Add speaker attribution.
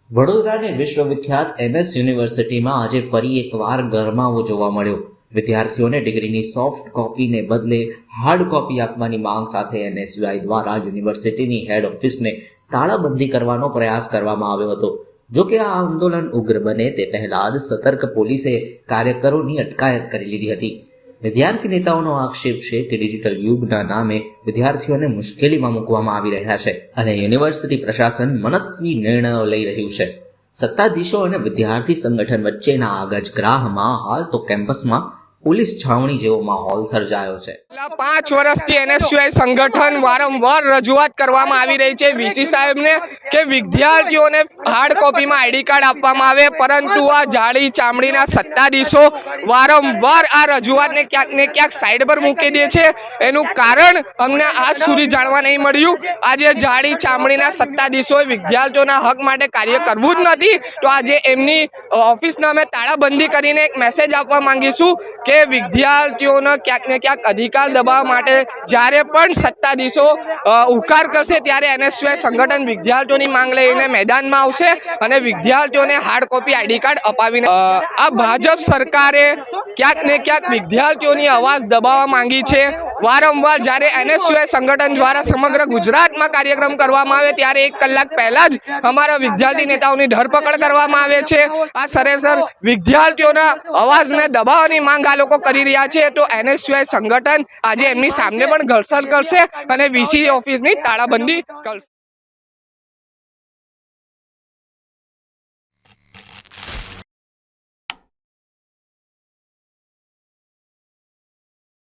Speaker 1: વડોદરાની વિશ્વવિખ્યાત એમએસ યુનિવર્સિટીમાં આજે ફરી એકવાર ગરમાવો જોવા મળ્યો। વિદ્યાર્થીઓને ડિગ્રીની સોફ્ટ કોપીને બદલે હાર્ડ કોપી આપવાની માંગ સાથે એનએસયુઆઈ દ્વારા યુનિવર્સિટીની હેડ ઓફિસને તાળાબંધી કરવાનો પ્રયાસ કરવામાં આવ્યો હતો। જો કે આ આંદોલન ઉગ્ર બને તે પહેલા જ સતર્ક પોલીસે કાર્યકરોની અટકાયત કરી લીધી હતી। વિદ્યાર્થી નેતાઓનો આક્ષેપ છે કે ડિજિટલ યુગના નામે વિદ્યાર્થીઓને મુશ્કેલીમાં મૂકવામાં આવી રહ્યા છે અને યુનિવર્સિટી પ્રશાસન મનસ્વી નિર્ણયો લઈ રહ્યું છે। સત્તાધીશો અને વિદ્યાર્થી સંગઠન વચ્ચેના આ ગજગ્રાહમાં હાલ તો કેમ્પસમાં પોલીસ છાવણી જેવો માહોલ સર્જાયો છે।
Speaker 2: 5 વર્ષથી એનએસયુઆઈ સંગઠન વારંવાર રજૂઆત કરવામાં આવી રહી છે વીસી સાહેબને કે વિદ્યાર્થીઓને હાર્ડ કોપીમાં આઈડી કાર્ડ આપવામાં આવે, પરંતુ આ જાડી ચામડીના સત્તાધીશો વારંવાર આ રજૂઆતને ક્યાંક ને ક્યાંક સાઈડ પર મૂકી દે છે। એનું કારણ અમને આજ સુધી જાણવા નહીં મળ્યું। આજે જાડી ચામડીના સત્તાધીશોએ વિદ્યાર્થીઓના હક માટે કાર્ય કરવું જ નથી, તો આજે એમની ઓફિસને અમે તાળાબંધી કરીને એક મેસેજ આપવા માંગીશું કે વિદ્યાર્થીઓને ક્યાંક ને ક્યાંક અધિકાર દબાવવા માટે જ્યારે પણ સત્તાધીશો ઉકાર કરશે ત્યારે એનએસયુઆઈ સંગઠન વિદ્યાર્થીઓની માંગ લઈને મેદાનમાં આવશે અને વિદ્યાર્થીઓને હાર્ડ કોપી આઈડી કાર્ડ અપાવીને આ ભાજપ સરકારે ક્યાંક ને ક્યાંક વિદ્યાર્થીઓની અવાજ દબાવવા માંગી છે। વારંવાર જ્યારે એનએસયુઆઈ સંગઠન દ્વારા સમગ્ર ગુજરાતમાં કાર્યક્રમ કરવામાં આવે ત્યારે 1 કલાક પહેલા જ અમારા વિદ્યાર્થી નેતાઓની ધરપકડ કરવામાં આવે છે। આ સરેસર વિદ્યાર્થીઓના અવાજને દબાવવાની માંગ આ લોકો કરી રહ્યા છે, તો એનએસયુઆઈ સંગઠન આજે એમની સામે પણ ઘર્ષણ કરશે અને વીસી ઓફિસની તાળાબંધી કરશે।